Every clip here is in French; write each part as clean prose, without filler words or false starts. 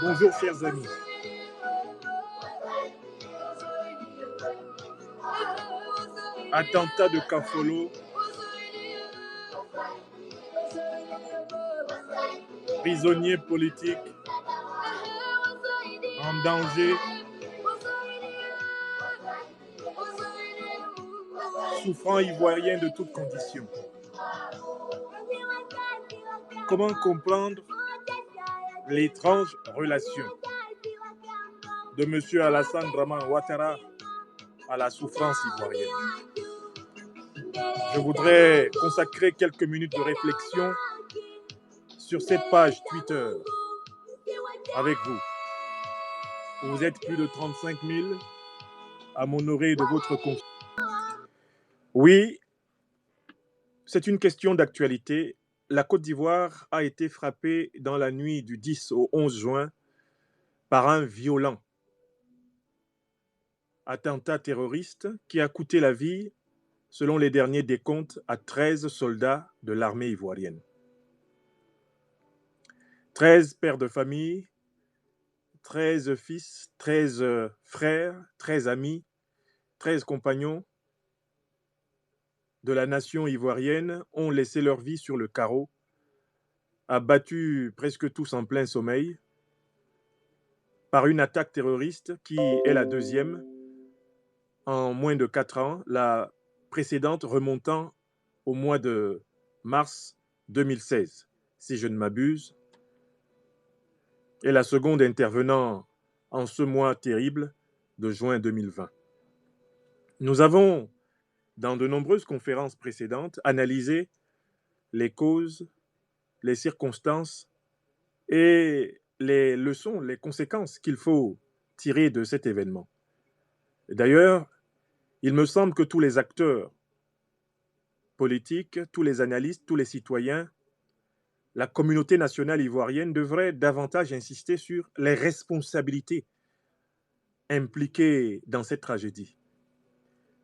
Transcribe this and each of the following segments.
Bonjour chers amis. Attentat de Kafolo, prisonniers politiques en danger, souffrant ivoirien de toutes conditions. Comment comprendre l'étrange relation de M. Alassane Draman Ouattara à la souffrance ivoirienne? Je voudrais consacrer quelques minutes de réflexion sur cette page Twitter avec vous. Vous êtes plus de 35 000 à m'honorer de votre confiance. Oui, c'est une question d'actualité. La Côte d'Ivoire a été frappée dans la nuit du 10 au 11 juin par un violent attentat terroriste qui a coûté la vie, selon les derniers décomptes, à 13 soldats de l'armée ivoirienne. 13 pères de famille, 13 fils, 13 frères, 13 amis, 13 compagnons de la nation ivoirienne ont laissé leur vie sur le carreau, abattus presque tous en plein sommeil, par une attaque terroriste qui est la deuxième en moins de 4 ans, la précédente remontant au mois de mars 2016, si je ne m'abuse, et la seconde intervenant en ce mois terrible de juin 2020. Nous avons, dans de nombreuses conférences précédentes, analysé les causes, les circonstances et les leçons, les conséquences qu'il faut tirer de cet événement. D'ailleurs, il me semble que tous les acteurs politiques, tous les analystes, tous les citoyens, la communauté nationale ivoirienne devraient davantage insister sur les responsabilités impliquées dans cette tragédie.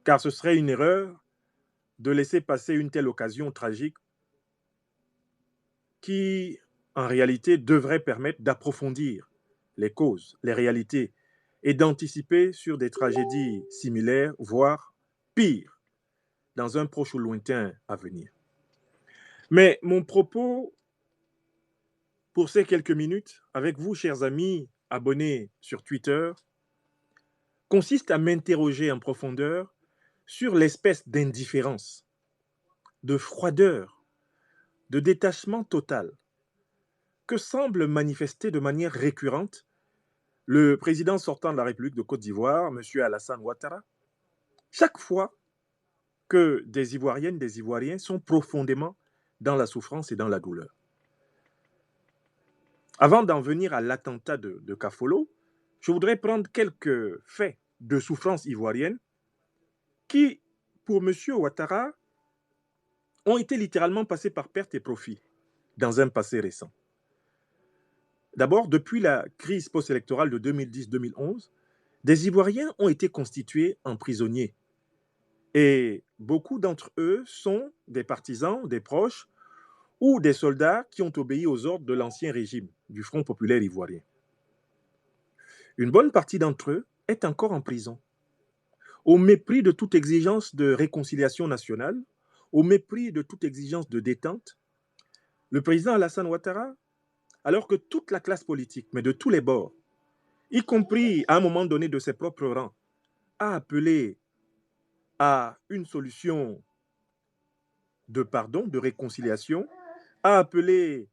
Car ce serait une erreur de laisser passer une telle occasion tragique qui, en réalité, devrait permettre d'approfondir les causes, les réalités et d'anticiper sur des tragédies similaires, voire pires, dans un proche ou lointain avenir. Mais mon propos, pour ces quelques minutes, avec vous, chers amis abonnés sur Twitter, consiste à m'interroger en profondeur sur l'espèce d'indifférence, de froideur, de détachement total que semble manifester de manière récurrente le président sortant de la République de Côte d'Ivoire, M. Alassane Ouattara, chaque fois que des Ivoiriennes, des Ivoiriens sont profondément dans la souffrance et dans la douleur. Avant d'en venir à l'attentat de Kafolo, je voudrais prendre quelques faits de souffrance ivoirienne qui, pour M. Ouattara, ont été littéralement passés par perte et profit dans un passé récent. D'abord, depuis la crise post-électorale de 2010-2011, des Ivoiriens ont été constitués en prisonniers. Et beaucoup d'entre eux sont des partisans, des proches ou des soldats qui ont obéi aux ordres de l'ancien régime du Front populaire ivoirien. Une bonne partie d'entre eux est encore en prison, au mépris de toute exigence de réconciliation nationale, au mépris de toute exigence de détente. Le président Alassane Ouattara, alors que toute la classe politique, mais de tous les bords, y compris à un moment donné de ses propres rangs, a appelé à une solution de pardon, de réconciliation, a appelé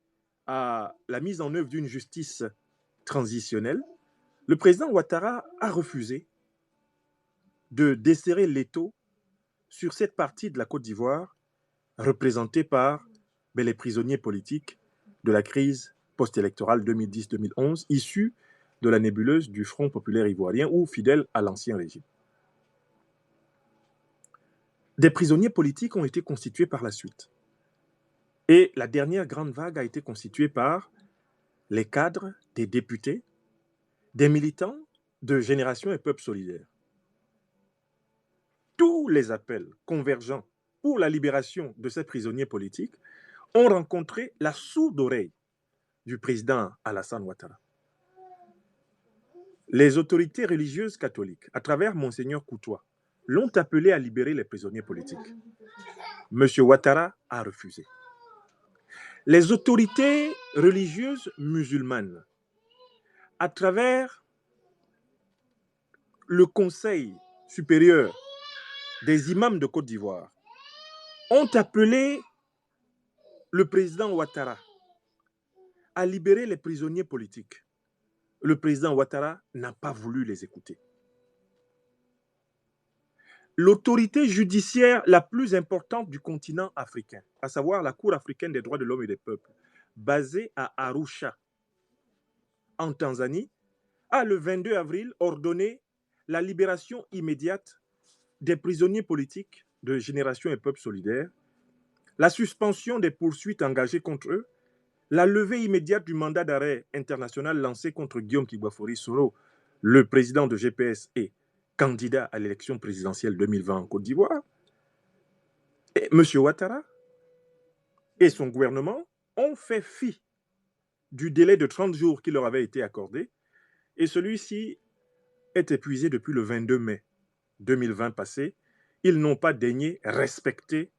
à la mise en œuvre d'une justice transitionnelle, le président Ouattara a refusé de desserrer l'étau sur cette partie de la Côte d'Ivoire représentée par les prisonniers politiques de la crise post-électorale 2010-2011, issus de la nébuleuse du Front populaire ivoirien ou fidèle à l'ancien régime. Des prisonniers politiques ont été constitués par la suite. Et la dernière grande vague a été constituée par les cadres, des députés, des militants de Génération et Peuple solidaire. Tous les appels convergents pour la libération de ces prisonniers politiques ont rencontré la sourde oreille du président Alassane Ouattara. Les autorités religieuses catholiques, à travers Monseigneur Coutois, l'ont appelé à libérer les prisonniers politiques. M. Ouattara a refusé. Les autorités religieuses musulmanes, à travers le Conseil supérieur des imams de Côte d'Ivoire, ont appelé le président Ouattara à libérer les prisonniers politiques. Le président Ouattara n'a pas voulu les écouter. L'autorité judiciaire la plus importante du continent africain, à savoir la Cour africaine des droits de l'homme et des peuples, basée à Arusha, en Tanzanie, a le 22 avril ordonné la libération immédiate des prisonniers politiques de Génération et Peuple solidaire, la suspension des poursuites engagées contre eux, la levée immédiate du mandat d'arrêt international lancé contre Guillaume Kibafori Soro, le président de GPS et candidat à l'élection présidentielle 2020 en Côte d'Ivoire. Et M. Ouattara et son gouvernement ont fait fi du délai de 30 jours qui leur avait été accordé, et celui-ci est épuisé depuis le 22 mai 2020 passé. Ils n'ont pas daigné respecter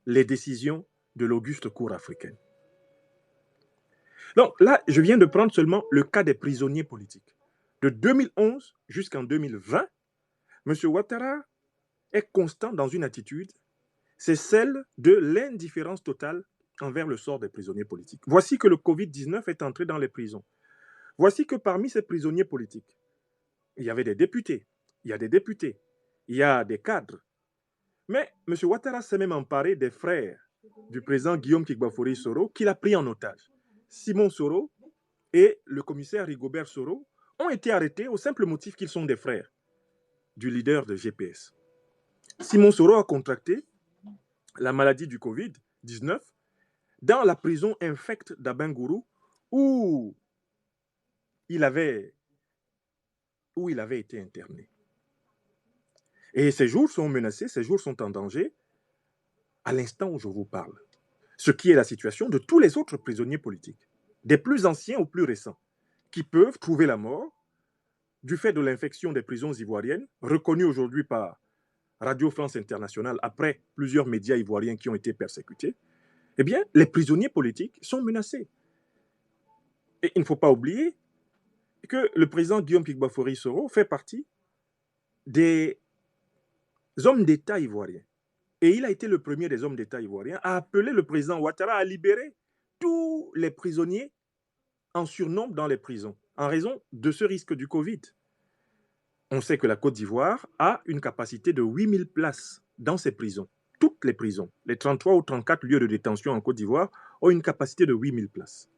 les décisions de l'auguste Cour africaine. Donc là, je viens de prendre seulement le cas des prisonniers politiques. De 2011 jusqu'en 2020, M. Ouattara est constant dans une attitude, c'est celle de l'indifférence totale envers le sort des prisonniers politiques. Voici que le Covid-19 est entré dans les prisons. Voici que parmi ces prisonniers politiques, il y avait des députés, il y a des députés, il y a des cadres. Mais M. Ouattara s'est même emparé des frères du président Guillaume Kibafori Soro qu'il a pris en otage. Simon Soro et le commissaire Rigobert Soro ont été arrêtés au simple motif qu'ils sont des frères du leader de GPS. Simon Soro a contracté la maladie du Covid-19 dans la prison infecte d'Abengourou où il avait été interné. Et ses jours sont menacés, ses jours sont en danger à l'instant où je vous parle. Ce qui est la situation de tous les autres prisonniers politiques, des plus anciens aux plus récents, qui peuvent trouver la mort du fait de l'infection des prisons ivoiriennes, reconnues aujourd'hui par Radio France Internationale après plusieurs médias ivoiriens qui ont été persécutés. Eh bien, les prisonniers politiques sont menacés. Et il ne faut pas oublier que le président Guillaume Kibafori Soro fait partie des hommes d'État ivoiriens. Et il a été le premier des hommes d'État ivoiriens à appeler le président Ouattara à libérer tous les prisonniers en surnombre dans les prisons, en raison de ce risque du Covid. On sait que la Côte d'Ivoire a une capacité de 8000 places dans ses prisons. Toutes les prisons, les 33 ou 34 lieux de détention en Côte d'Ivoire ont une capacité de 8000 places.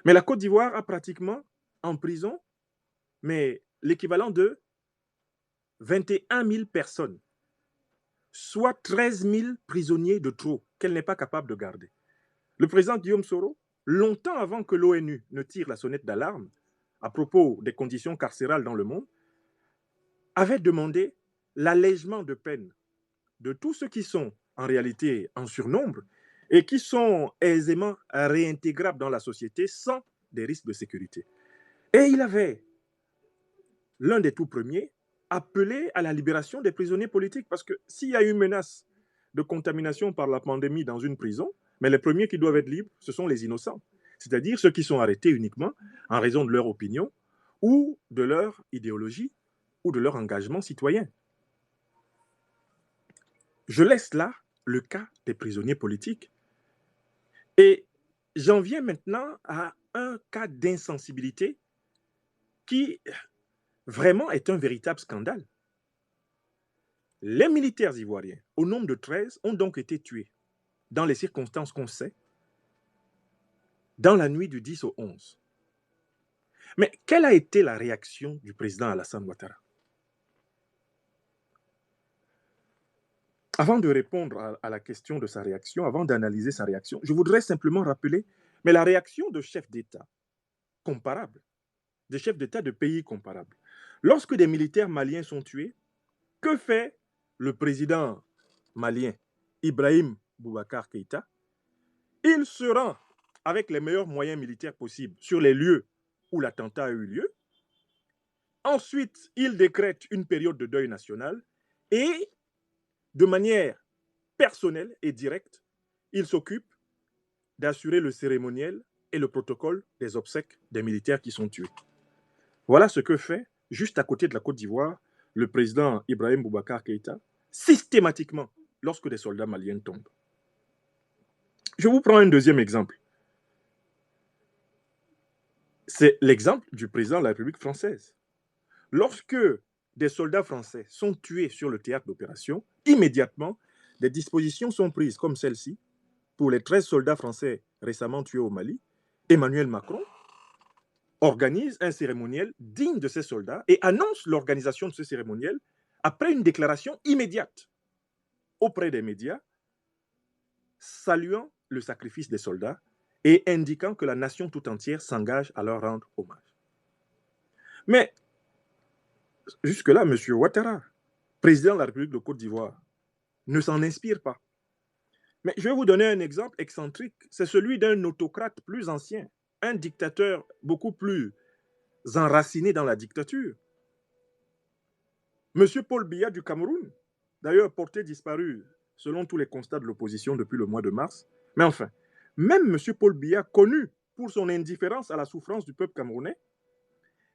Mais la Côte d'Ivoire a pratiquement en prison l'équivalent de 21 000 personnes, soit 13 000 prisonniers de trop qu'elle n'est pas capable de garder. Le président Guillaume Soro, longtemps avant que l'ONU ne tire la sonnette d'alarme à propos des conditions carcérales dans le monde, avait demandé l'allègement de peine de tous ceux qui sont en réalité en surnombre et qui sont aisément réintégrables dans la société sans des risques de sécurité. Et il avait, l'un des tout premiers, appelé à la libération des prisonniers politiques, parce que s'il y a une menace de contamination par la pandémie dans une prison, mais les premiers qui doivent être libres, ce sont les innocents, c'est-à-dire ceux qui sont arrêtés uniquement en raison de leur opinion ou de leur idéologie ou de leur engagement citoyen. Je laisse là le cas des prisonniers politiques. Et j'en viens maintenant à un cas d'insensibilité qui vraiment est un véritable scandale. Les militaires ivoiriens, au nombre de 13, ont donc été tués, dans les circonstances qu'on sait, dans la nuit du 10 au 11. Mais quelle a été la réaction du président Alassane Ouattara? Avant de répondre à la question de sa réaction, avant d'analyser sa réaction, je voudrais simplement rappeler, mais la réaction de chefs d'État comparables, de chefs d'État de pays comparables. Lorsque des militaires maliens sont tués, que fait le président malien Ibrahim Boubacar Keïta? Il se rend avec les meilleurs moyens militaires possibles sur les lieux où l'attentat a eu lieu Ensuite, il décrète une période de deuil national et, de manière personnelle et directe, il s'occupe d'assurer le cérémoniel et le protocole des obsèques des militaires qui sont tués. Voilà ce que fait, juste à côté de la Côte d'Ivoire, le président Ibrahim Boubacar Keïta, systématiquement, lorsque des soldats maliens tombent. Je vous prends un deuxième exemple. C'est l'exemple du président de la République française. Lorsque des soldats français sont tués sur le théâtre d'opération, immédiatement, des dispositions sont prises comme celle-ci pour les 13 soldats français récemment tués au Mali. Emmanuel Macron organise un cérémoniel digne de ces soldats et annonce l'organisation de ce cérémoniel après une déclaration immédiate auprès des médias, saluant le sacrifice des soldats et indiquant que la nation tout entière s'engage à leur rendre hommage. Mais jusque-là, M. Ouattara, président de la République de Côte d'Ivoire, ne s'en inspire pas. Mais je vais vous donner un exemple excentrique. C'est celui d'un autocrate plus ancien, un dictateur beaucoup plus enraciné dans la dictature. M. Paul Biya du Cameroun, d'ailleurs porté disparu selon tous les constats de l'opposition depuis le mois de mars. Mais enfin, même M. Paul Biya, connu pour son indifférence à la souffrance du peuple camerounais,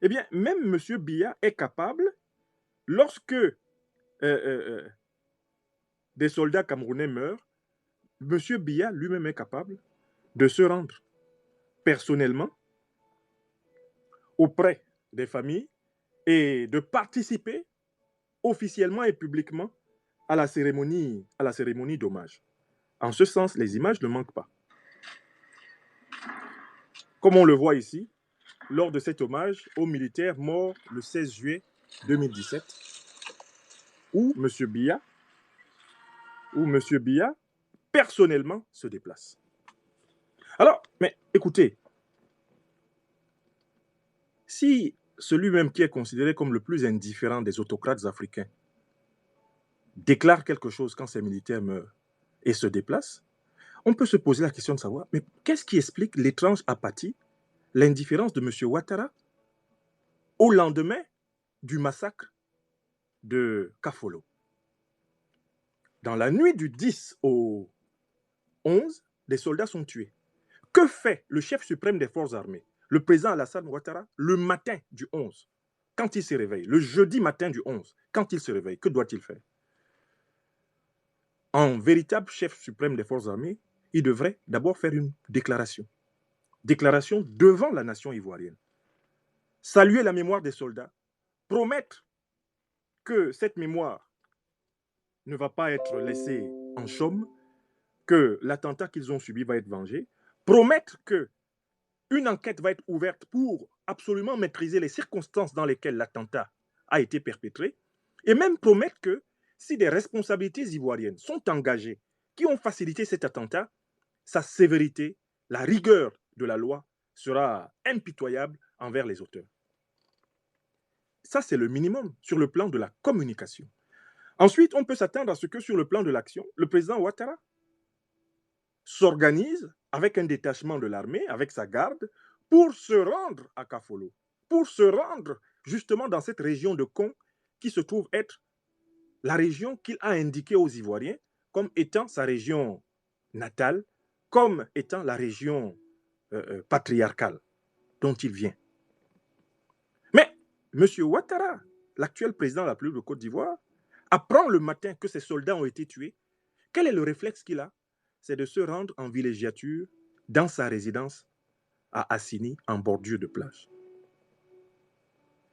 eh bien, même M. Biya est capable, lorsque des soldats camerounais meurent, M. Biya lui-même est capable de se rendre personnellement auprès des familles et de participer officiellement et publiquement à la cérémonie d'hommage. En ce sens, les images ne manquent pas. Comme on le voit ici, lors de cet hommage aux militaires morts le 16 juillet 2017, où M. Biya personnellement se déplace. Alors, mais écoutez, si celui même qui est considéré comme le plus indifférent des autocrates africains déclare quelque chose quand ses militaires meurent et se déplace, on peut se poser la question de savoir, mais qu'est-ce qui explique l'étrange apathie, l'indifférence de M. Ouattara au lendemain du massacre de Kafolo? Dans la nuit du 10 au 11, des soldats sont tués. Que fait le chef suprême des forces armées, le président Alassane Ouattara, le matin du 11, quand il se réveille, le jeudi matin du 11, quand il se réveille, que doit-il faire? En véritable chef suprême des forces armées, il devrait d'abord faire une déclaration. Déclaration devant la nation ivoirienne. Saluer la mémoire des soldats, promettre que cette mémoire ne va pas être laissée en chaume, que l'attentat qu'ils ont subi va être vengé, promettre que une enquête va être ouverte pour absolument maîtriser les circonstances dans lesquelles l'attentat a été perpétré, et même promettre que si des responsabilités ivoiriennes sont engagées qui ont facilité cet attentat, sa sévérité, la rigueur de la loi sera impitoyable envers les auteurs. Ça, c'est le minimum sur le plan de la communication. Ensuite, on peut s'attendre à ce que sur le plan de l'action, le président Ouattara s'organise avec un détachement de l'armée, avec sa garde, pour se rendre à Kafolo, pour se rendre justement dans cette région de Kong qui se trouve être la région qu'il a indiquée aux Ivoiriens comme étant sa région natale, comme étant la région patriarcale dont il vient. Mais M. Ouattara, l'actuel président de la République de Côte d'Ivoire, apprend le matin que ses soldats ont été tués. Quel est le réflexe qu'il a? C'est de se rendre en villégiature dans sa résidence à Assini, en bordure de plage.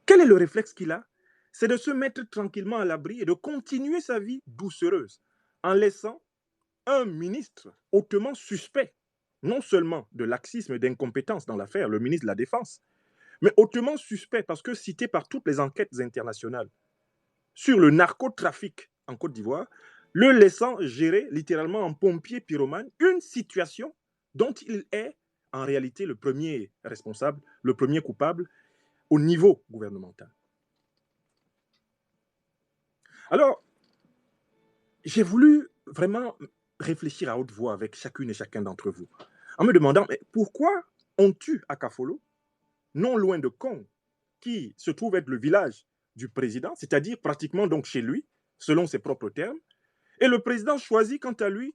Quel est le réflexe qu'il a? C'est de se mettre tranquillement à l'abri et de continuer sa vie doucereuse en laissant un ministre hautement suspect, non seulement de laxisme et d'incompétence dans l'affaire, le ministre de la Défense, mais hautement suspect parce que cité par toutes les enquêtes internationales sur le narcotrafic en Côte d'Ivoire, le laissant gérer littéralement en pompier pyromane une situation dont il est en réalité le premier responsable, le premier coupable au niveau gouvernemental. Alors, j'ai voulu vraiment réfléchir à haute voix avec chacune et chacun d'entre vous, en me demandant mais pourquoi on tue à Kafolo, non loin de Kong, qui se trouve être le village du président, c'est-à-dire pratiquement donc chez lui, selon ses propres termes. Et le président choisit, quant à lui,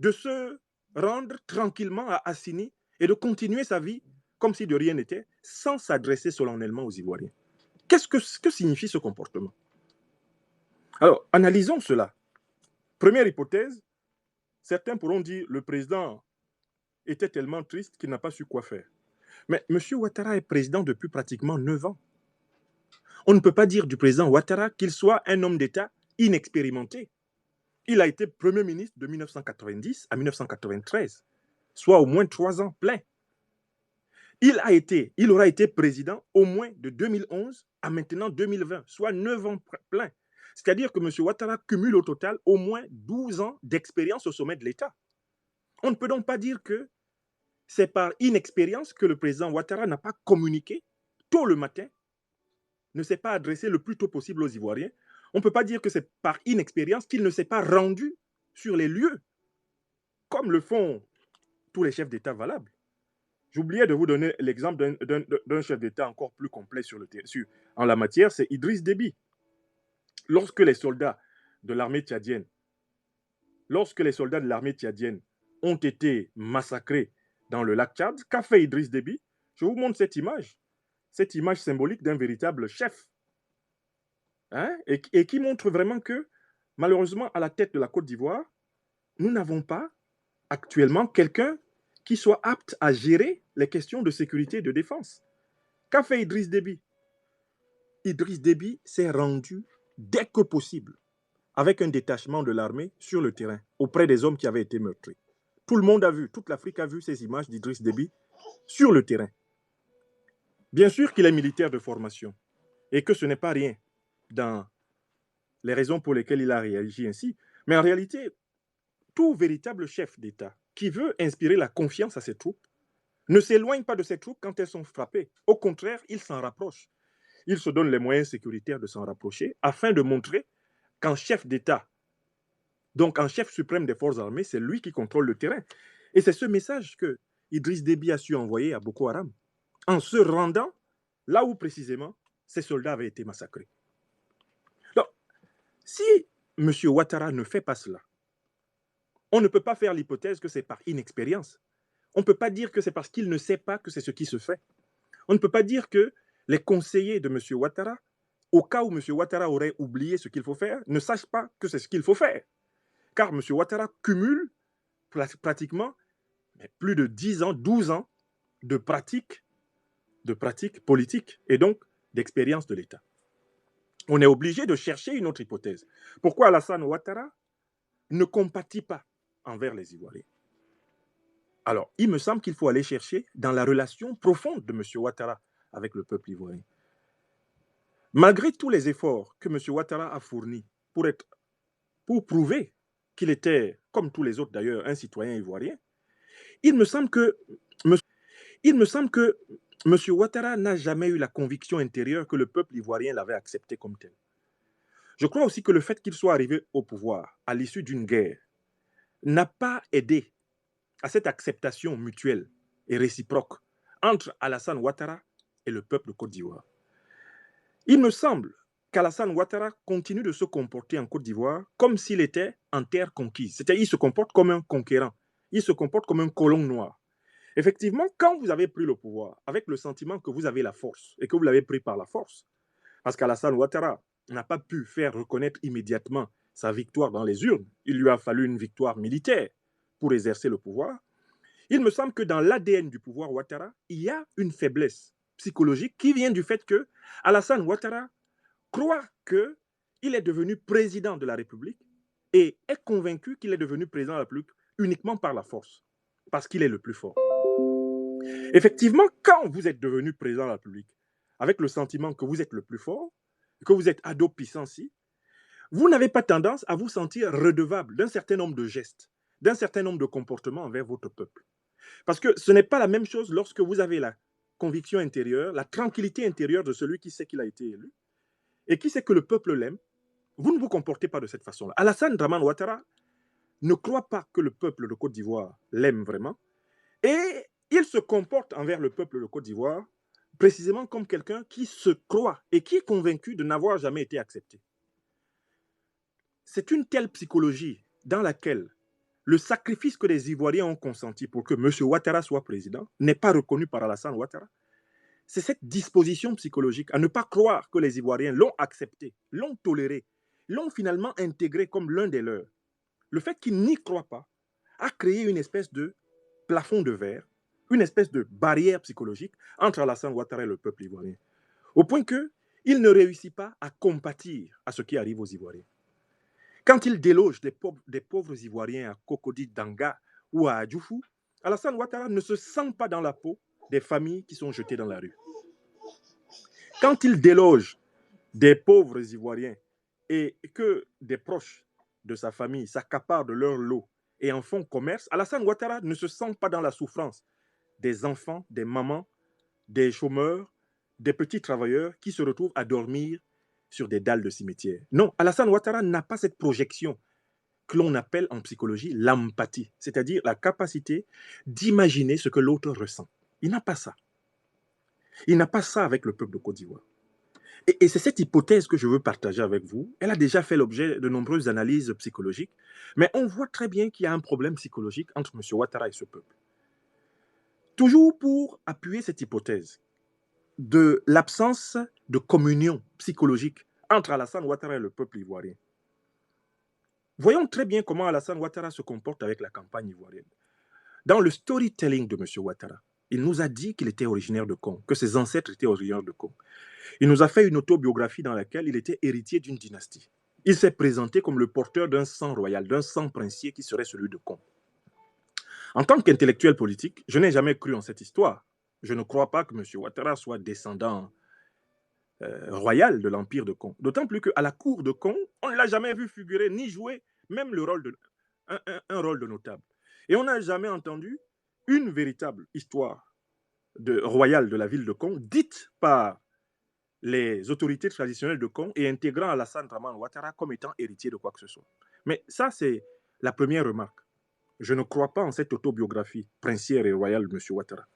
de se rendre tranquillement à Assini et de continuer sa vie comme si de rien n'était, sans s'adresser solennellement aux Ivoiriens. Que signifie ce comportement? Alors, analysons cela. Première hypothèse, certains pourront dire le président était tellement triste qu'il n'a pas su quoi faire. Mais M. Ouattara est président depuis pratiquement 9 ans. On ne peut pas dire du président Ouattara qu'il soit un homme d'État inexpérimenté. Il a été Premier ministre de 1990 à 1993, soit au moins 3 ans pleins. Il aura été président au moins de 2011 à maintenant 2020, soit 9 ans pleins. C'est-à-dire que M. Ouattara cumule au total au moins 12 ans d'expérience au sommet de l'État. On ne peut donc pas dire que c'est par inexpérience que le président Ouattara n'a pas communiqué tôt le matin, ne s'est pas adressé le plus tôt possible aux Ivoiriens. On ne peut pas dire que c'est par inexpérience qu'il ne s'est pas rendu sur les lieux, comme le font tous les chefs d'État valables. J'oubliais de vous donner l'exemple d'un chef d'État encore plus complet en la matière, c'est Idriss Déby. Lorsque les soldats de l'armée tchadienne ont été massacrés dans le lac Tchad, qu'a fait Idriss Déby? Je vous montre cette image symbolique d'un véritable chef, hein, et qui montre vraiment que, malheureusement, à la tête de la Côte d'Ivoire, nous n'avons pas actuellement quelqu'un qui soit apte à gérer les questions de sécurité et de défense. Qu'a fait Idriss Déby? Idriss Déby s'est rendu dès que possible avec un détachement de l'armée sur le terrain, auprès des hommes qui avaient été meurtris. Tout le monde a vu, toute l'Afrique a vu ces images d'Idriss Déby sur le terrain. Bien sûr qu'il est militaire de formation et que ce n'est pas rien dans les raisons pour lesquelles il a réagi ainsi, mais en réalité, tout véritable chef d'État qui veut inspirer la confiance à ses troupes ne s'éloigne pas de ses troupes quand elles sont frappées. Au contraire, il s'en rapproche. Il se donne les moyens sécuritaires de s'en rapprocher afin de montrer qu'en chef d'État, donc en chef suprême des forces armées, c'est lui qui contrôle le terrain. Et c'est ce message que Idriss Déby a su envoyer à Boko Haram en se rendant là où précisément ces soldats avaient été massacrés. Donc, si M. Ouattara ne fait pas cela, on ne peut pas faire l'hypothèse que c'est par inexpérience. On ne peut pas dire que c'est parce qu'il ne sait pas que c'est ce qui se fait. On ne peut pas dire que les conseillers de M. Ouattara, au cas où M. Ouattara aurait oublié ce qu'il faut faire, ne sachent pas que c'est ce qu'il faut faire. Car M. Ouattara cumule pratiquement plus de 10 ans, 12 ans de pratique politique et donc d'expérience de l'État. On est obligé de chercher une autre hypothèse. Pourquoi Alassane Ouattara ne compatit pas envers les Ivoiriens? Alors, il me semble qu'il faut aller chercher dans la relation profonde de M. Ouattara avec le peuple ivoirien. Malgré tous les efforts que M. Ouattara a fournis pour prouver qu'il était, comme tous les autres d'ailleurs, un citoyen ivoirien, il me semble que M. Ouattara n'a jamais eu la conviction intérieure que le peuple ivoirien l'avait accepté comme tel. Je crois aussi que le fait qu'il soit arrivé au pouvoir à l'issue d'une guerre n'a pas aidé à cette acceptation mutuelle et réciproque entre Alassane Ouattara et le peuple de Côte d'Ivoire. Il me semble qu'Alassane Ouattara continue de se comporter en Côte d'Ivoire comme s'il était en terre conquise. C'est-à-dire qu'il se comporte comme un conquérant, il se comporte comme un colon noir. Effectivement, quand vous avez pris le pouvoir avec le sentiment que vous avez la force et que vous l'avez pris par la force, parce qu'Alassane Ouattara n'a pas pu faire reconnaître immédiatement sa victoire dans les urnes, il lui a fallu une victoire militaire pour exercer le pouvoir. Il me semble que dans l'ADN du pouvoir Ouattara, il y a une faiblesse psychologique qui vient du fait que Alassane Ouattara croit qu'il est devenu président de la République et est convaincu qu'il est devenu président de la République uniquement par la force, parce qu'il est le plus fort. Effectivement, quand vous êtes devenu président de la République avec le sentiment que vous êtes le plus fort, que vous êtes ado puissancy, vous n'avez pas tendance à vous sentir redevable d'un certain nombre de gestes, d'un certain nombre de comportements envers votre peuple. Parce que ce n'est pas la même chose lorsque vous avez la conviction intérieure, la tranquillité intérieure de celui qui sait qu'il a été élu et qui sait que le peuple l'aime. Vous ne vous comportez pas de cette façon-là. Alassane Dramane Ouattara ne croit pas que le peuple de Côte d'Ivoire l'aime vraiment et il se comporte envers le peuple de Côte d'Ivoire précisément comme quelqu'un qui se croit et qui est convaincu de n'avoir jamais été accepté. C'est une telle psychologie dans laquelle le sacrifice que les Ivoiriens ont consenti pour que M. Ouattara soit président n'est pas reconnu par Alassane Ouattara. C'est cette disposition psychologique à ne pas croire que les Ivoiriens l'ont accepté, l'ont toléré, l'ont finalement intégré comme l'un des leurs. Le fait qu'ils n'y croient pas a créé une espèce de plafond de verre, une espèce de barrière psychologique entre Alassane Ouattara et le peuple ivoirien, au point qu'il ne réussit pas à compatir à ce qui arrive aux Ivoiriens. Quand il déloge des pauvres Ivoiriens à Cocody Danga ou à Adjoufou, Alassane Ouattara ne se sent pas dans la peau des familles qui sont jetées dans la rue. Quand il déloge des pauvres Ivoiriens et que des proches de sa famille s'accaparent de leur lot et en font commerce, Alassane Ouattara ne se sent pas dans la souffrance des enfants, des mamans, des chômeurs, des petits travailleurs qui se retrouvent à dormir sur des dalles de cimetière. Non, Alassane Ouattara n'a pas cette projection que l'on appelle en psychologie l'empathie, c'est-à-dire la capacité d'imaginer ce que l'autre ressent. Il n'a pas ça. Il n'a pas ça avec le peuple de Côte d'Ivoire. Et c'est cette hypothèse que je veux partager avec vous. Elle a déjà fait l'objet de nombreuses analyses psychologiques, mais on voit très bien qu'il y a un problème psychologique entre M. Ouattara et ce peuple. Toujours pour appuyer cette hypothèse de l'absence de communion psychologique entre Alassane Ouattara et le peuple ivoirien. Voyons très bien comment Alassane Ouattara se comporte avec la campagne ivoirienne. Dans le storytelling de M. Ouattara, il nous a dit qu'il était originaire de Kong, que ses ancêtres étaient originaires de Kong. Il nous a fait une autobiographie dans laquelle il était héritier d'une dynastie. Il s'est présenté comme le porteur d'un sang royal, d'un sang princier qui serait celui de Kong. En tant qu'intellectuel politique, je n'ai jamais cru en cette histoire. Je ne crois pas que M. Ouattara soit descendant royal de l'Empire de Kong. D'autant plus qu'à la cour de Kong, on ne l'a jamais vu figurer ni jouer même le rôle un rôle de notable. Et on n'a jamais entendu une véritable histoire royale de la ville de Kong dite par les autorités traditionnelles de Kong et intégrant Alassane Dramane Ouattara comme étant héritier de quoi que ce soit. Mais ça, c'est la première remarque. Je ne crois pas en cette autobiographie princière et royale de M. Ouattara.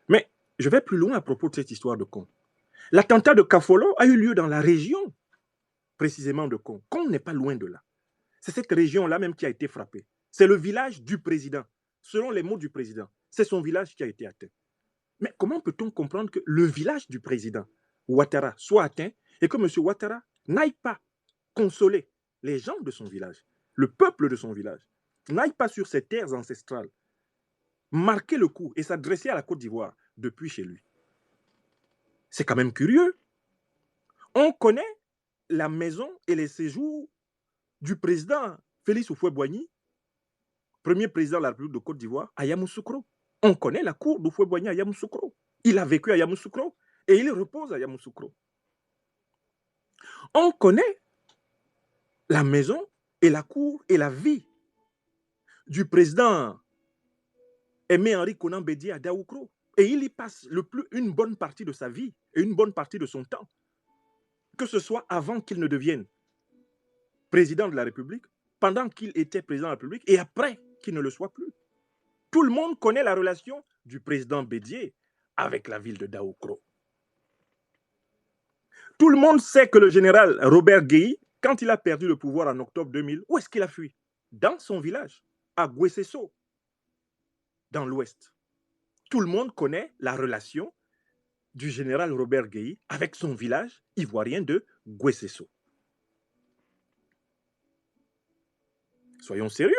Mais je vais plus loin à propos de cette histoire de Kong. L'attentat de Kafolo a eu lieu dans la région, précisément de Kong. Kong n'est pas loin de là. C'est cette région-là même qui a été frappée. C'est le village du président. Selon les mots du président, c'est son village qui a été atteint. Mais comment peut-on comprendre que le village du président Ouattara soit atteint et que M. Ouattara n'aille pas consoler les gens de son village, le peuple de son village, n'aille pas sur ses terres ancestrales, marquer le coup et s'adresser à la Côte d'Ivoire depuis chez lui? C'est quand même curieux. On connaît la maison et les séjours du président Félix Houphouët-Boigny, premier président de la République de Côte d'Ivoire, à Yamoussoukro. On connaît la cour d'Houphouët-Boigny à Yamoussoukro. Il a vécu à Yamoussoukro et il repose à Yamoussoukro. On connaît la maison et la cour et la vie du président Aimé-Henri Konan Bédié à Daoukro. Et il y passe une bonne partie de sa vie et une bonne partie de son temps, que ce soit avant qu'il ne devienne président de la République, pendant qu'il était président de la République et après qu'il ne le soit plus. Tout le monde connaît la relation du président Bédié avec la ville de Daoukro. Tout le monde sait que le général Robert Guéhi, quand il a perdu le pouvoir en octobre 2000, où est-ce qu'il a fui? Dans son village, à Guessesso, dans l'ouest. Tout le monde connaît la relation du général Robert Guéhi avec son village ivoirien de Guessesso. Soyons sérieux.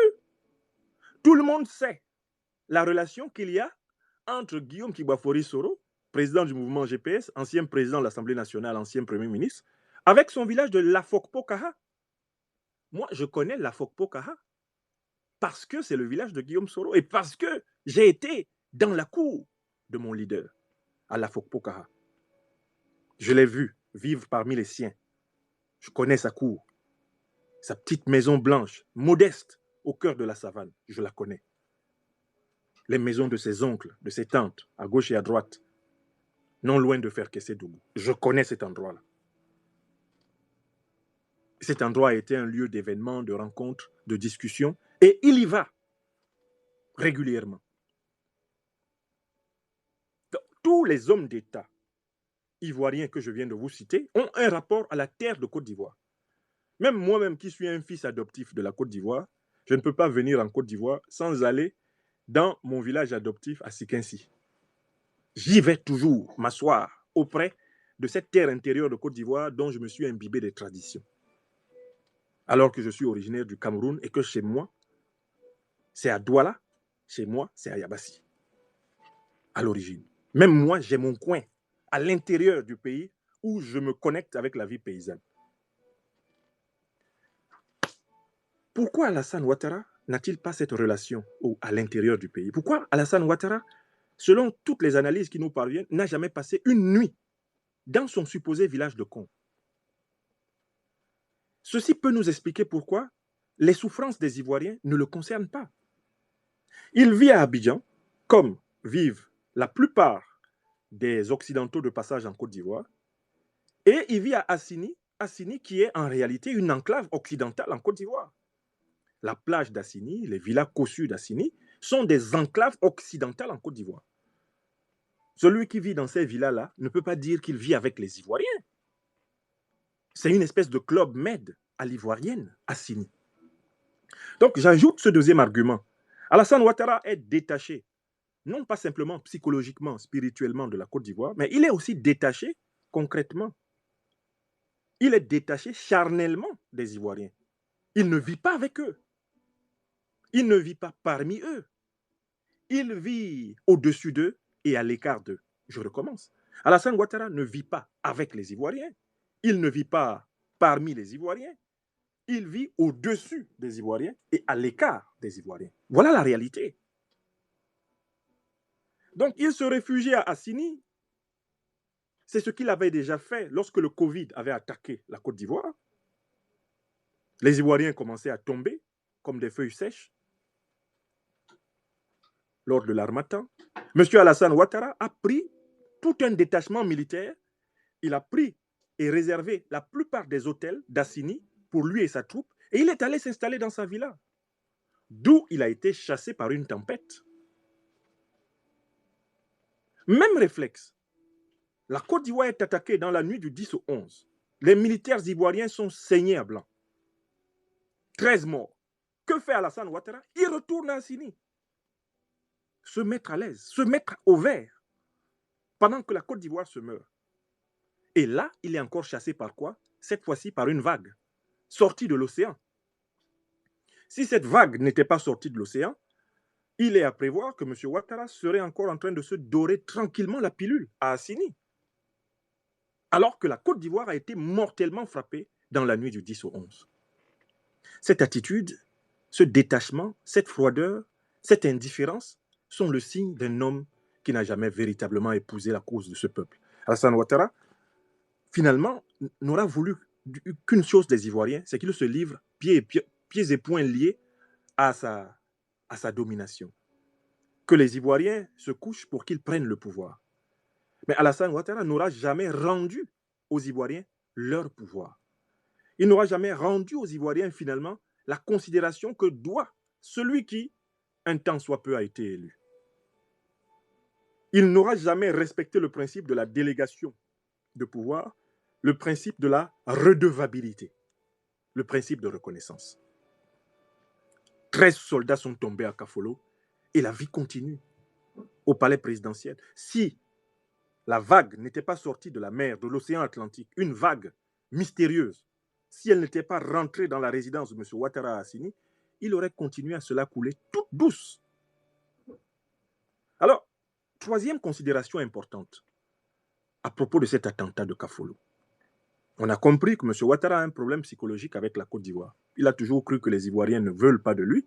Tout le monde sait la relation qu'il y a entre Guillaume Kibafori Soro, président du mouvement GPS, ancien président de l'Assemblée nationale, ancien premier ministre, avec son village de Lafokpo-Kaha. Moi, je connais Lafokpo-Kaha parce que c'est le village de Guillaume Soro et parce que j'ai été dans la cour de mon leader à Lafokpo-Kaha. Je l'ai vu vivre parmi les siens. Je connais sa cour, sa petite maison blanche, modeste, au cœur de la savane. Je la connais. Les maisons de ses oncles, de ses tantes, à gauche et à droite, non loin de Ferkessé-Dougou. Je connais cet endroit-là. Cet endroit a été un lieu d'événements, de rencontres, de discussions, et il y va régulièrement. Donc, tous les hommes d'État ivoiriens que je viens de vous citer ont un rapport à la terre de Côte d'Ivoire. Même moi-même qui suis un fils adoptif de la Côte d'Ivoire, je ne peux pas venir en Côte d'Ivoire sans aller dans mon village adoptif à Sikinsi. J'y vais toujours m'asseoir auprès de cette terre intérieure de Côte d'Ivoire dont je me suis imbibé des traditions. Alors que je suis originaire du Cameroun et que chez moi, c'est à Douala, chez moi, c'est à Yabassi, à l'origine. Même moi, j'ai mon coin à l'intérieur du pays où je me connecte avec la vie paysanne. Pourquoi Alassane Ouattara n'a-t-il pas cette relation à l'intérieur du pays? Pourquoi Alassane Ouattara, selon toutes les analyses qui nous parviennent, n'a jamais passé une nuit dans son supposé village de Kong? Ceci peut nous expliquer pourquoi les souffrances des Ivoiriens ne le concernent pas. Il vit à Abidjan, comme vivent la plupart des Occidentaux de passage en Côte d'Ivoire, et il vit à Assini, Assini qui est en réalité une enclave occidentale en Côte d'Ivoire. La plage d'Assini, les villas cossues d'Assini sont des enclaves occidentales en Côte d'Ivoire. Celui qui vit dans ces villas-là ne peut pas dire qu'il vit avec les Ivoiriens. C'est une espèce de club med à l'ivoirienne, Assini. Donc j'ajoute ce deuxième argument. Alassane Ouattara est détaché, non pas simplement psychologiquement, spirituellement de la Côte d'Ivoire, mais il est aussi détaché concrètement. Il est détaché charnellement des Ivoiriens. Il ne vit pas avec eux. Il ne vit pas parmi eux. Il vit au-dessus d'eux et à l'écart d'eux. Je recommence. Alassane Ouattara ne vit pas avec les Ivoiriens. Il ne vit pas parmi les Ivoiriens. Il vit au-dessus des Ivoiriens et à l'écart des Ivoiriens. Voilà la réalité. Donc, il se réfugie à Assini. C'est ce qu'il avait déjà fait lorsque le Covid avait attaqué la Côte d'Ivoire. Les Ivoiriens commençaient à tomber comme des feuilles sèches lors de l'harmattan. M. Alassane Ouattara a pris tout un détachement militaire. Il a pris et réservé la plupart des hôtels d'Assini pour lui et sa troupe, et il est allé s'installer dans sa villa, d'où il a été chassé par une tempête. Même réflexe. La Côte d'Ivoire est attaquée dans la nuit du 10 au 11. Les militaires ivoiriens sont saignés à blanc. 13 morts. Que fait Alassane Ouattara? Il retourne à Assini. Se mettre à l'aise, se mettre au vert, pendant que la Côte d'Ivoire se meurt. Et là, il est encore chassé par quoi? Cette fois-ci par une vague, sortie de l'océan. Si cette vague n'était pas sortie de l'océan, il est à prévoir que M. Ouattara serait encore en train de se dorer tranquillement la pilule à Assini. Alors que la Côte d'Ivoire a été mortellement frappée dans la nuit du 10 au 11. Cette attitude, ce détachement, cette froideur, cette indifférence sont le signe d'un homme qui n'a jamais véritablement épousé la cause de ce peuple. Alassane Ouattara, finalement, n'aura voulu qu'une chose des Ivoiriens, c'est qu'il se livre pieds et poings liés à sa domination. Que les Ivoiriens se couchent pour qu'ils prennent le pouvoir. Mais Alassane Ouattara n'aura jamais rendu aux Ivoiriens leur pouvoir. Il n'aura jamais rendu aux Ivoiriens, finalement, la considération que doit celui qui, un temps soit peu, a été élu. Il n'aura jamais respecté le principe de la délégation de pouvoir, le principe de la redevabilité, le principe de reconnaissance. 13 soldats sont tombés à Kafolo et la vie continue au palais présidentiel. Si la vague n'était pas sortie de la mer, de l'océan Atlantique, une vague mystérieuse, si elle n'était pas rentrée dans la résidence de M. Ouattara à Assini, il aurait continué à se la couler toute douce. Alors, troisième considération importante à propos de cet attentat de Kafolo. On a compris que M. Ouattara a un problème psychologique avec la Côte d'Ivoire. Il a toujours cru que les Ivoiriens ne veulent pas de lui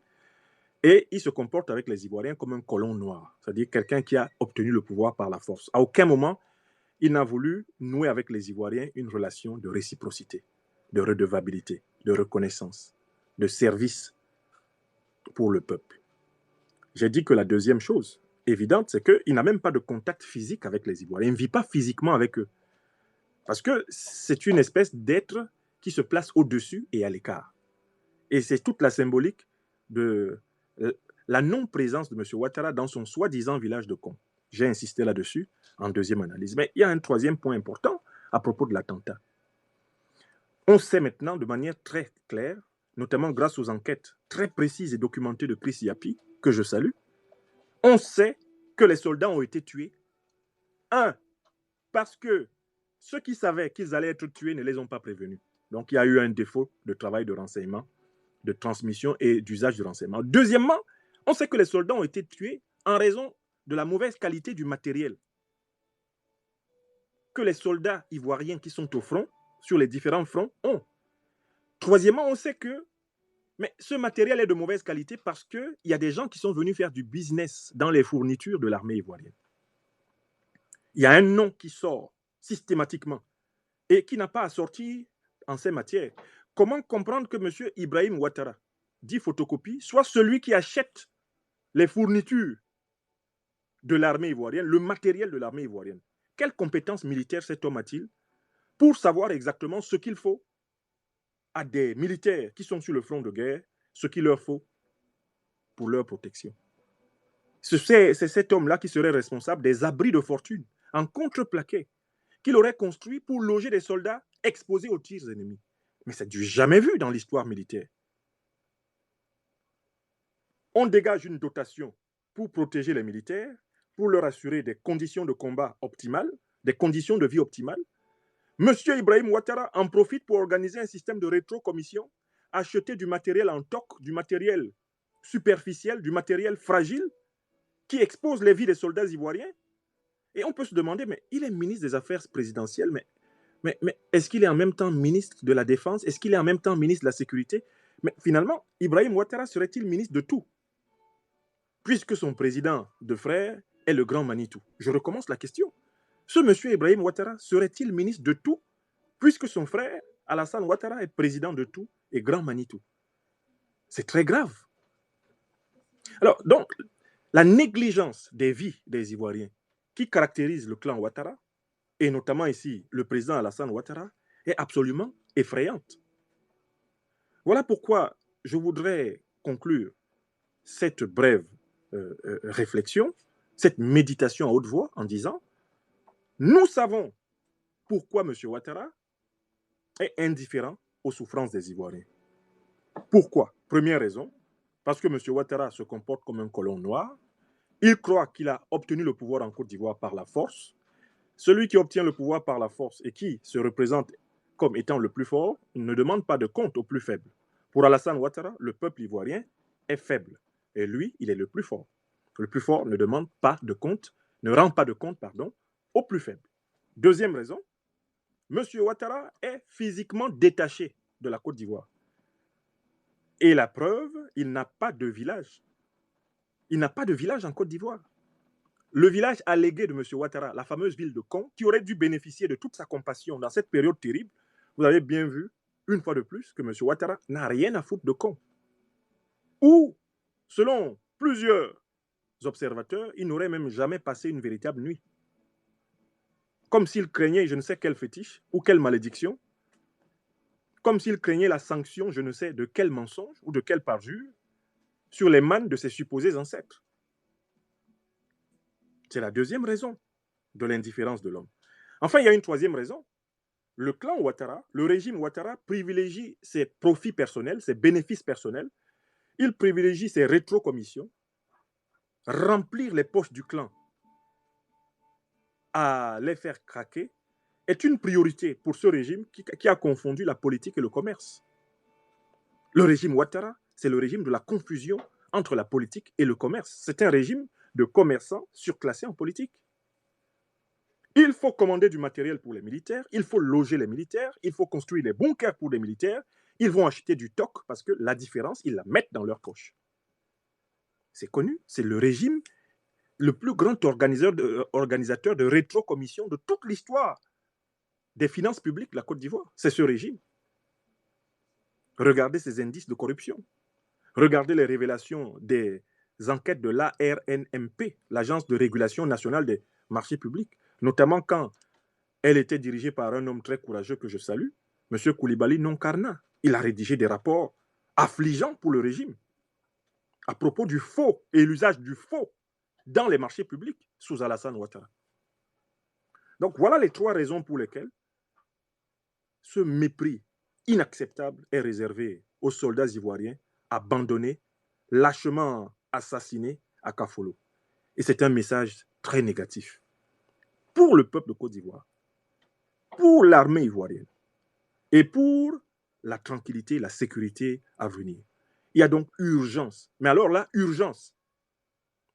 et il se comporte avec les Ivoiriens comme un colon noir, c'est-à-dire quelqu'un qui a obtenu le pouvoir par la force. À aucun moment, il n'a voulu nouer avec les Ivoiriens une relation de réciprocité, de redevabilité, de reconnaissance, de service pour le peuple. J'ai dit que la deuxième chose évidente, c'est qu'il n'a même pas de contact physique avec les Ivoiriens. Il ne vit pas physiquement avec eux. Parce que c'est une espèce d'être qui se place au-dessus et à l'écart. Et c'est toute la symbolique de la non-présence de M. Ouattara dans son soi-disant village de Kong. J'ai insisté là-dessus en deuxième analyse. Mais il y a un troisième point important à propos de l'attentat. On sait maintenant de manière très claire, notamment grâce aux enquêtes très précises et documentées de Chris Yapi, que je salue, on sait que les soldats ont été tués. Un, parce que ceux qui savaient qu'ils allaient être tués ne les ont pas prévenus. Donc il y a eu un défaut de travail de renseignement, de transmission et d'usage de renseignement. Deuxièmement, on sait que les soldats ont été tués en raison de la mauvaise qualité du matériel que les soldats ivoiriens qui sont au front, sur les différents fronts, ont. Troisièmement, on sait que mais ce matériel est de mauvaise qualité parce qu'il y a des gens qui sont venus faire du business dans les fournitures de l'armée ivoirienne. Il y a un nom qui sort systématiquement et qui n'a pas à sortir en ces matières. Comment comprendre que M. Ibrahim Ouattara, dit photocopie, soit celui qui achète les fournitures de l'armée ivoirienne, le matériel de l'armée ivoirienne? Quelles compétences militaires cet homme a-t-il pour savoir exactement ce qu'il faut à des militaires qui sont sur le front de guerre, ce qu'il leur faut pour leur protection? C'est cet homme-là qui serait responsable des abris de fortune en contreplaqué qu'il aurait construit pour loger des soldats exposés aux tirs ennemis. Mais c'est du jamais vu dans l'histoire militaire. On dégage une dotation pour protéger les militaires, pour leur assurer des conditions de combat optimales, des conditions de vie optimales. Monsieur Ibrahim Ouattara en profite pour organiser un système de rétrocommission, acheter du matériel en toc, du matériel superficiel, du matériel fragile, qui expose les vies des soldats ivoiriens. Et on peut se demander, mais il est ministre des Affaires présidentielles, mais est-ce qu'il est en même temps ministre de la Défense? Est-ce qu'il est en même temps ministre de la Sécurité? Mais finalement, Ibrahim Ouattara serait-il ministre de tout? Puisque son président de frère est le grand Manitou. Je recommence la question. Ce monsieur Ibrahim Ouattara serait-il ministre de tout? Puisque son frère, Alassane Ouattara, est président de tout et grand Manitou. C'est très grave. Alors, donc, la négligence des vies des Ivoiriens qui caractérise le clan Ouattara, et notamment ici le président Alassane Ouattara, est absolument effrayante. Voilà pourquoi je voudrais conclure cette brève réflexion, cette méditation à haute voix en disant, nous savons pourquoi M. Ouattara est indifférent aux souffrances des Ivoiriens. Pourquoi? Première raison, parce que M. Ouattara se comporte comme un colon noir. Il croit qu'il a obtenu le pouvoir en Côte d'Ivoire par la force. Celui qui obtient le pouvoir par la force et qui se représente comme étant le plus fort ne demande pas de compte au plus faible. Pour Alassane Ouattara, le peuple ivoirien est faible. Et lui, il est le plus fort. Le plus fort ne demande pas de compte, ne rend pas de compte, pardon, au plus faible. Deuxième raison, M. Ouattara est physiquement détaché de la Côte d'Ivoire. Et la preuve, il n'a pas de village. Il n'a pas de village en Côte d'Ivoire. Le village allégué de M. Ouattara, la fameuse ville de Kong, qui aurait dû bénéficier de toute sa compassion dans cette période terrible, vous avez bien vu, une fois de plus, que M. Ouattara n'a rien à foutre de Kong. Ou, selon plusieurs observateurs, il n'aurait même jamais passé une véritable nuit. Comme s'il craignait je ne sais quel fétiche ou quelle malédiction, comme s'il craignait la sanction je ne sais de quel mensonge ou de quelle parjure sur les mânes de ses supposés ancêtres. C'est la deuxième raison de l'indifférence de l'homme. Enfin, il y a une troisième raison. Le clan Ouattara, le régime Ouattara privilégie ses profits personnels, ses bénéfices personnels. Il privilégie ses rétrocommissions, remplir les poches du clan à les faire craquer est une priorité pour ce régime qui a confondu la politique et le commerce. Le régime Ouattara, c'est le régime de la confusion entre la politique et le commerce. C'est un régime de commerçants surclassés en politique. Il faut commander du matériel pour les militaires, il faut loger les militaires, il faut construire des bunkers pour les militaires, ils vont acheter du toc parce que la différence, ils la mettent dans leur poche. C'est connu, c'est le régime, le plus grand organisateur de rétrocommission de toute l'histoire des finances publiques de la Côte d'Ivoire. C'est ce régime. Regardez ces indices de corruption. Regardez les révélations des enquêtes de l'ARNMP, l'Agence de régulation nationale des marchés publics, notamment quand elle était dirigée par un homme très courageux que je salue, M. Koulibaly Nonkarna. Il a rédigé des rapports affligeants pour le régime à propos du faux et l'usage du faux dans les marchés publics sous Alassane Ouattara. Donc voilà les 3 raisons pour lesquelles ce mépris inacceptable est réservé aux soldats ivoiriens abandonnés, lâchement assassinés à Kafolo. Et c'est un message très négatif pour le peuple de Côte d'Ivoire, pour l'armée ivoirienne et pour la tranquillité et la sécurité à venir. Il y a donc urgence. Mais alors là, urgence.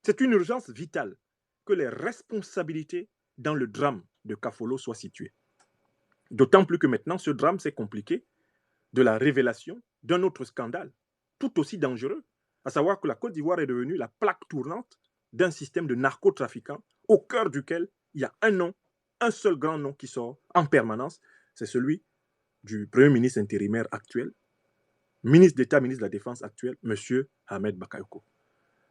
C'est une urgence vitale que les responsabilités dans le drame de Kafolo soient situées. D'autant plus que maintenant, ce drame s'est compliqué de la révélation d'un autre scandale, tout aussi dangereux, à savoir que la Côte d'Ivoire est devenue la plaque tournante d'un système de narcotrafiquants au cœur duquel il y a un nom, un seul grand nom qui sort en permanence, c'est celui du Premier ministre intérimaire actuel, ministre d'État, ministre de la Défense actuel, M. Ahmed Bakayoko.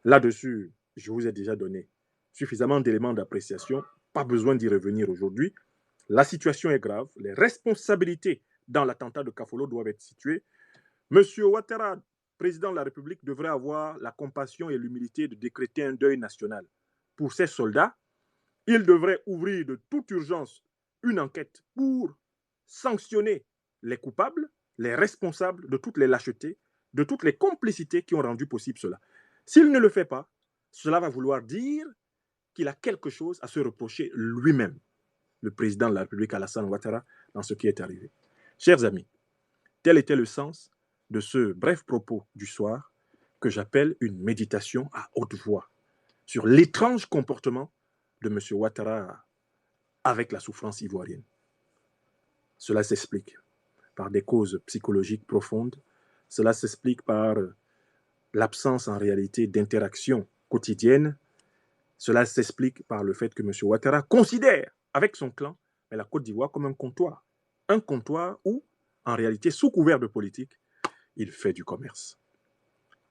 Là-dessus, je vous ai déjà donné suffisamment d'éléments d'appréciation, pas besoin d'y revenir aujourd'hui. La situation est grave, les responsabilités dans l'attentat de Kafolo doivent être situées. M. Ouattara, président de la République, devrait avoir la compassion et l'humilité de décréter un deuil national pour ses soldats. Il devrait ouvrir de toute urgence une enquête pour sanctionner les coupables, les responsables de toutes les lâchetés, de toutes les complicités qui ont rendu possible cela. S'il ne le fait pas, cela va vouloir dire qu'il a quelque chose à se reprocher lui-même, le président de la République Alassane Ouattara, dans ce qui est arrivé. Chers amis, tel était le sens de ce bref propos du soir que j'appelle une méditation à haute voix sur l'étrange comportement de M. Ouattara avec la souffrance ivoirienne. Cela s'explique par des causes psychologiques profondes, cela s'explique par l'absence en réalité d'interaction quotidienne, cela s'explique par le fait que M. Ouattara considère avec son clan la Côte d'Ivoire comme un comptoir où, en réalité, sous couvert de politique, il fait du commerce.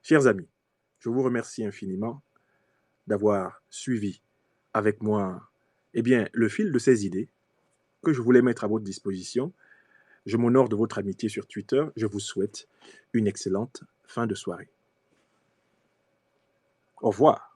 Chers amis, je vous remercie infiniment d'avoir suivi avec moi le fil de ces idées que je voulais mettre à votre disposition. Je m'honore de votre amitié sur Twitter. Je vous souhaite une excellente fin de soirée. Au revoir.